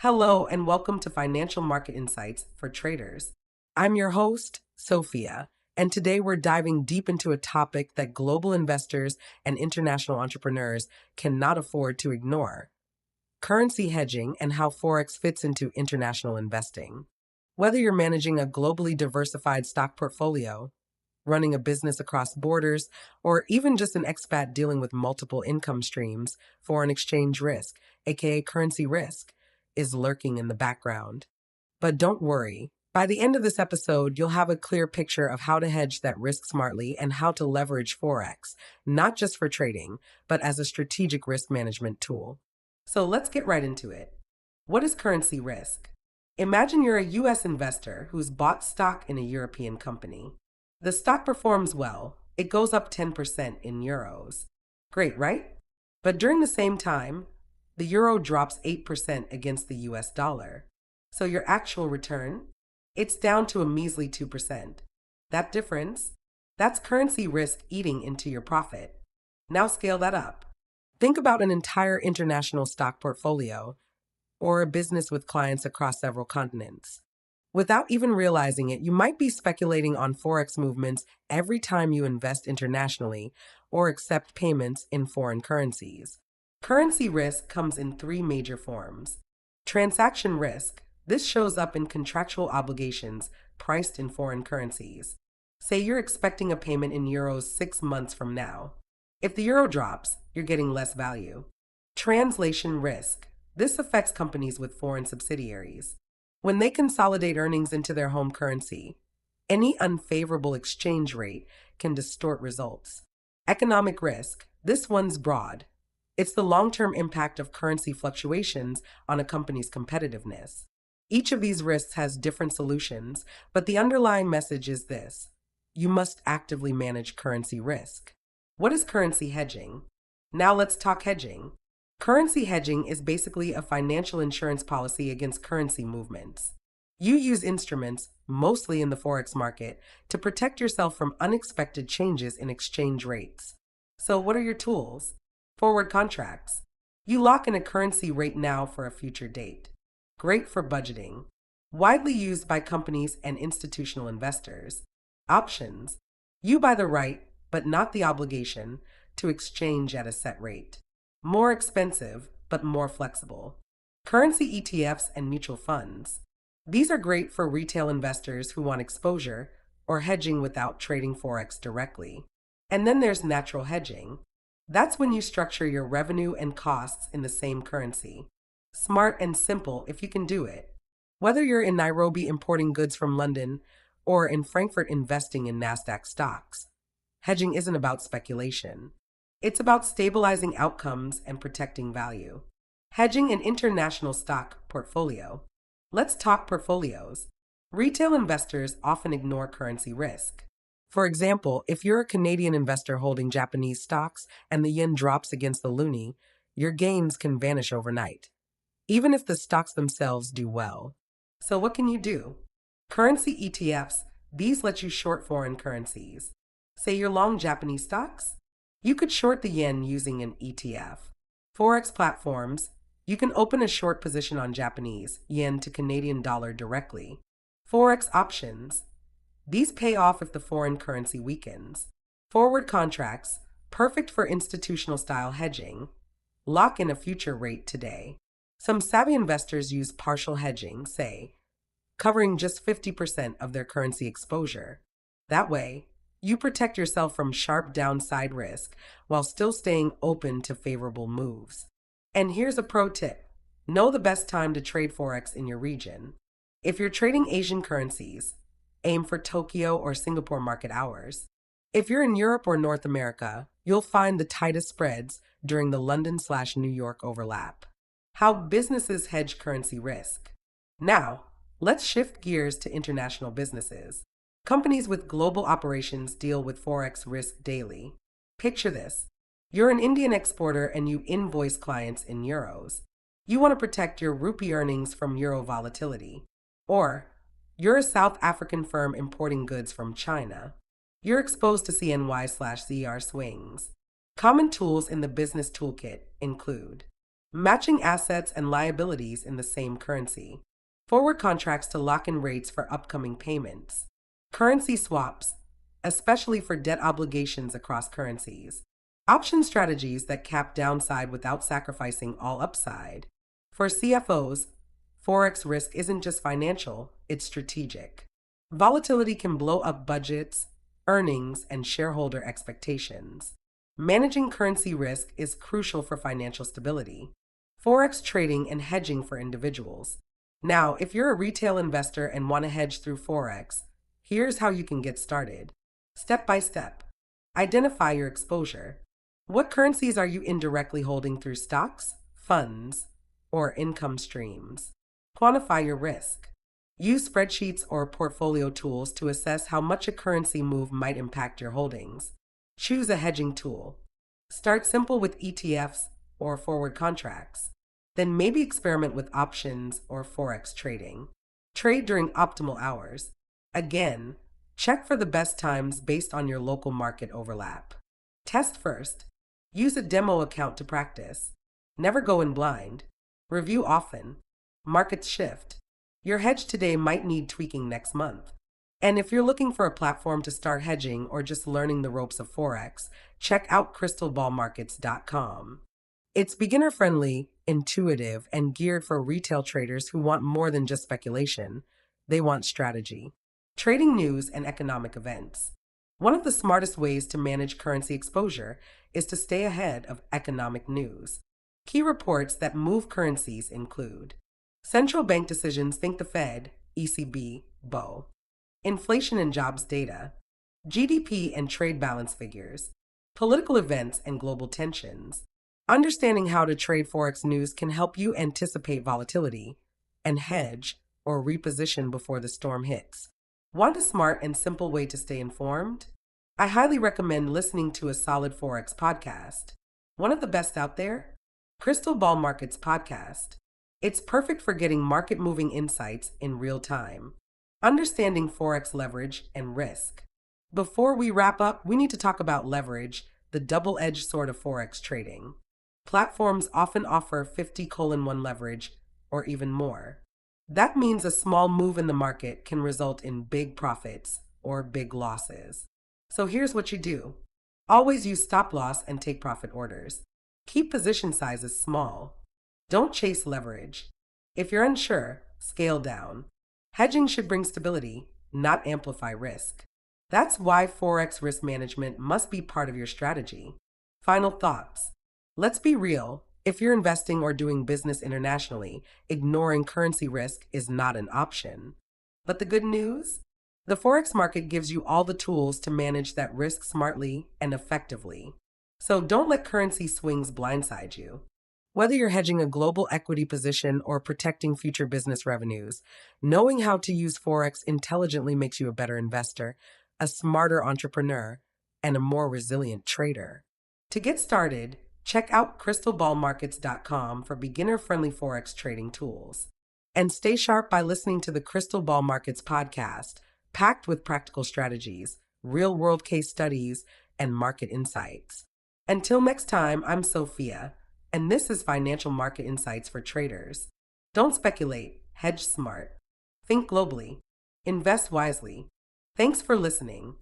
Hello, and welcome to Financial Market Insights for Traders. I'm your host, Sophia, and today we're diving deep into a topic that global investors and international entrepreneurs cannot afford to ignore: currency hedging and how forex fits into international investing. Whether you're managing a globally diversified stock portfolio, running a business across borders, or even just an expat dealing with multiple income streams, foreign exchange risk, aka currency risk, is lurking in the background. But don't worry. By the end of this episode, you'll have a clear picture of how to hedge that risk smartly and how to leverage Forex, not just for trading, but as a strategic risk management tool. So let's get right into it. What is currency risk? Imagine you're a US investor who's bought stock in a European company. The stock performs well. It goes up 10% in euros. Great, right? But during the same time, the euro drops 8% against the US dollar. So your actual return, it's down to a measly 2%. That difference, that's currency risk eating into your profit. Now scale that up. Think about an entire international stock portfolio or a business with clients across several continents. Without even realizing it, you might be speculating on forex movements every time you invest internationally or accept payments in foreign currencies. Currency risk comes in three major forms. Transaction risk. This shows up in contractual obligations priced in foreign currencies. Say you're expecting a payment in euros 6 months from now. If the euro drops, you're getting less value. Translation risk. This affects companies with foreign subsidiaries. When they consolidate earnings into their home currency, any unfavorable exchange rate can distort results. Economic risk. This one's broad. It's the long-term impact of currency fluctuations on a company's competitiveness. Each of these risks has different solutions, but the underlying message is this: you must actively manage currency risk. What is currency hedging? Now let's talk hedging. Currency hedging is basically a financial insurance policy against currency movements. You use instruments, mostly in the forex market, to protect yourself from unexpected changes in exchange rates. So what are your tools? Forward contracts. You lock in a currency rate now for a future date. Great for budgeting. Widely used by companies and institutional investors. Options. You buy the right, but not the obligation, to exchange at a set rate. More expensive, but more flexible. Currency ETFs and mutual funds. These are great for retail investors who want exposure or hedging without trading forex directly. And then there's natural hedging. That's when you structure your revenue and costs in the same currency. Smart and simple if you can do it. Whether you're in Nairobi importing goods from London or in Frankfurt investing in NASDAQ stocks, hedging isn't about speculation. It's about stabilizing outcomes and protecting value. Hedging an international stock portfolio. Let's talk portfolios. Retail investors often ignore currency risk. For example, if you're a Canadian investor holding Japanese stocks and the yen drops against the loonie, your gains can vanish overnight, even if the stocks themselves do well. So what can you do? Currency ETFs, these let you short foreign currencies. Say you're long Japanese stocks? You could short the yen using an ETF. Forex platforms, you can open a short position on Japanese yen to Canadian dollar directly. Forex options, these pay off if the foreign currency weakens. Forward contracts, perfect for institutional style hedging. Lock in a future rate today. Some savvy investors use partial hedging, say, covering just 50% of their currency exposure. That way, you protect yourself from sharp downside risk while still staying open to favorable moves. And here's a pro tip: know the best time to trade Forex in your region. If you're trading Asian currencies, aim for Tokyo or Singapore market hours. If you're in Europe or North America, you'll find the tightest spreads during the London/New York overlap. How businesses hedge currency risk. Now, let's shift gears to international businesses. Companies with global operations deal with forex risk daily. Picture this: you're an Indian exporter and you invoice clients in euros. You want to protect your rupee earnings from euro volatility. Or you're a South African firm importing goods from China. You're exposed to CNY/ZR swings. Common tools in the business toolkit include Matching assets and liabilities in the same currency. Forward contracts to lock in rates for upcoming payments. Currency swaps, especially for debt obligations across currencies. Option strategies that cap downside without sacrificing all upside. For CFOs, forex risk isn't just financial, it's strategic. Volatility can blow up budgets, earnings, and shareholder expectations. Managing currency risk is crucial for financial stability. Forex trading and hedging for individuals. Now, if you're a retail investor and want to hedge through forex, here's how you can get started. Step by step. Identify your exposure. What currencies are you indirectly holding through stocks, funds, or income streams? Quantify your risk. Use spreadsheets or portfolio tools to assess how much a currency move might impact your holdings. Choose a hedging tool. Start simple with ETFs or forward contracts. Then maybe experiment with options or forex trading. Trade during optimal hours. Again, check for the best times based on your local market overlap. Test first. Use a demo account to practice. Never go in blind. Review often. Markets shift. Your hedge today might need tweaking next month. And if you're looking for a platform to start hedging or just learning the ropes of forex, check out crystalballmarkets.com. It's beginner friendly, intuitive, and geared for retail traders who want more than just speculation. They want strategy. Trading news and economic events. One of the smartest ways to manage currency exposure is to stay ahead of economic news. Key reports that move currencies include central bank decisions, think the Fed, ECB, BOE, inflation and jobs data, GDP and trade balance figures, political events and global tensions. Understanding how to trade forex news can help you anticipate volatility and hedge or reposition before the storm hits. Want a smart and simple way to stay informed? I highly recommend listening to a solid forex podcast. One of the best out there? Crystal Ball Markets Podcast. It's perfect for getting market-moving insights in real time. Understanding forex leverage and risk. Before we wrap up, we need to talk about leverage, the double-edged sword of forex trading. Platforms often offer 50:1 leverage or even more. That means a small move in the market can result in big profits or big losses. So here's what you do. Always use stop loss and take profit orders. Keep position sizes small. Don't chase leverage. If you're unsure, scale down. Hedging should bring stability, not amplify risk. That's why forex risk management must be part of your strategy. Final thoughts. Let's be real. If you're investing or doing business internationally, ignoring currency risk is not an option. But the good news? The forex market gives you all the tools to manage that risk smartly and effectively. So don't let currency swings blindside you. Whether you're hedging a global equity position or protecting future business revenues, knowing how to use forex intelligently makes you a better investor, a smarter entrepreneur, and a more resilient trader. To get started, check out crystalballmarkets.com for beginner-friendly forex trading tools. And stay sharp by listening to the Crystal Ball Markets podcast, packed with practical strategies, real-world case studies, and market insights. Until next time, I'm Sophia, and this is Financial Market Insights for Traders. Don't speculate, hedge smart. Think globally. Invest wisely. Thanks for listening.